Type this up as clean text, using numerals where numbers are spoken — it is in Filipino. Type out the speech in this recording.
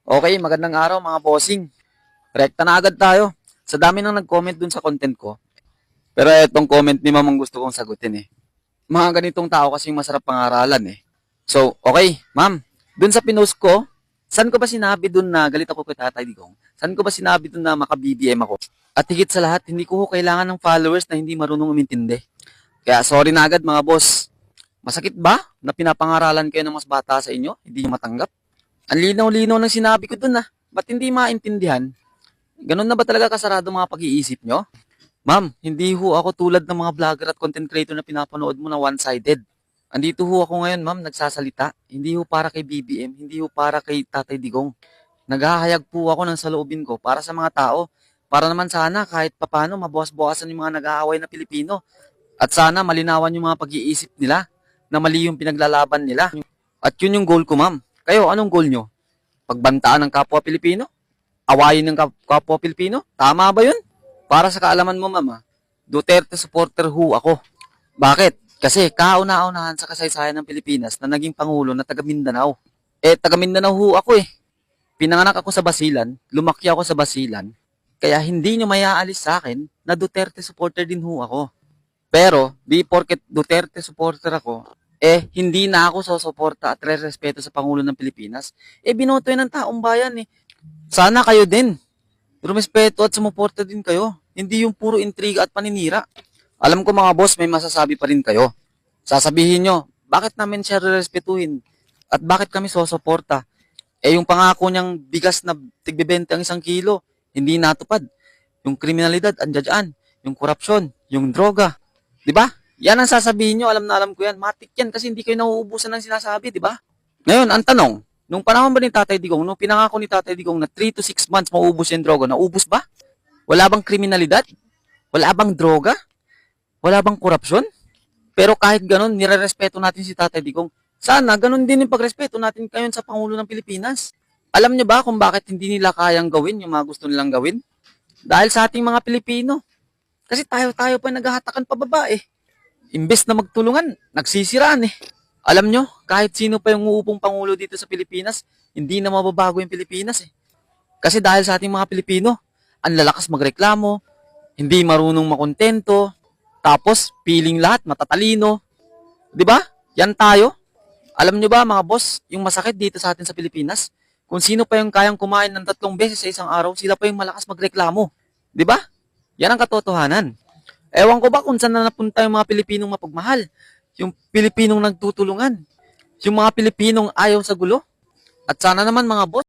Okay, magandang araw mga bossing. Rekta na agad tayo. Sa dami nang nag-comment dun sa content ko. Pero etong comment ni Ma'am ang gusto kong sagutin eh. Mga ganitong tao kasi masarap pangaralan eh. So, okay, Ma'am. Dun sa pinost ko, saan ko ba sinabi dun na galit ako kay Tatay Digong? Saan ko ba sinabi dun na maka-BBM ako? At higit sa lahat, hindi ko kailangan ng followers na hindi marunong umintindi. Kaya sorry na agad mga boss. Masakit ba na pinapangaralan kayo ng mas bata sa inyo? Hindi nyo matanggap? Ang linaw-linaw ng sinabi ko dun ah. Ba't hindi maintindihan? Ganun na ba talaga kasarado mga pag-iisip nyo? Ma'am, hindi ho ako tulad ng mga vlogger at content creator na pinapanood mo na one-sided. Andito ho ako ngayon, ma'am, nagsasalita. Hindi ho para kay BBM, hindi ho para kay Tatay Digong. Naghahayag po ako ng saloobin ko para sa mga tao. Para naman sana kahit papano mabawas-bawasan yung mga nag-aaway na Pilipino. At sana malinawan yung mga pag-iisip nila na mali yung pinaglalaban nila. At yun yung goal ko, ma'am. Kayo, anong goal nyo? Pagbantaan ng kapwa Pilipino? Awayin ng kapwa Pilipino? Tama ba yun? Para sa kaalaman mo, mama, Duterte supporter ho ako. Bakit? Kasi kauna-unahan sa kasaysayan ng Pilipinas na naging Pangulo na taga Mindanao. Taga Mindanao ho ako eh. Pinanganak ako sa Basilan, lumaki ako sa Basilan, kaya hindi nyo mayaalis sa akin na Duterte supporter din ho ako. Pero, di porket Duterte supporter ako, hindi na ako susuporta at re-respeto sa Pangulo ng Pilipinas. Binoto yun ng taong bayan eh. Sana kayo din. Rumespeto at sumuporta din kayo. Hindi yung puro intriga at paninira. Alam ko mga boss, may masasabi pa rin kayo. Sasabihin nyo, bakit namin siya respetuhin? At bakit kami susuporta? Yung pangako niyang bigas na tigbebente ang 1 kilo, hindi natupad. Yung kriminalidad, andyan. Yung korupsyon, yung droga. Diba? Yan ang sasabihin nyo, alam na alam ko yan. Matik yan kasi hindi kayo nauubusan ng sinasabi, diba? Ngayon, ang tanong, nung panahon ba ni Tatay Digong, nung pinangako ni Tatay Digong na 3 to 6 months mauubos yung droga, naubos ba? Wala bang kriminalidad? Wala bang droga? Wala bang korupsyon? Pero kahit ganun, nire-respeto natin si Tatay Digong. Sana, ganun din yung pagrespeto natin kayo sa Pangulo ng Pilipinas. Alam nyo ba kung bakit hindi nila kayang gawin yung mga gusto nilang gawin? Dahil sa ating mga Pilipino. Kasi tayo pa naghahatakan pababa eh. Imbes na magtulungan, nagsisiraan eh. Alam nyo, kahit sino pa yung uupong Pangulo dito sa Pilipinas, hindi na mababago yung Pilipinas eh. Kasi dahil sa ating mga Pilipino, ang lalakas magreklamo, hindi marunong makontento, tapos feeling lahat matatalino. 'Di ba? Yan tayo. Alam nyo ba mga boss, yung masakit dito sa atin sa Pilipinas, kung sino pa yung kayang kumain ng 3 beses sa isang araw, sila pa yung malakas magreklamo. 'Di ba? Yan ang katotohanan. Ewan ko ba kung saan na napunta yung mga Pilipinong mapagmahal, yung Pilipinong nagtutulungan, yung mga Pilipinong ayaw sa gulo. At sana naman mga boss,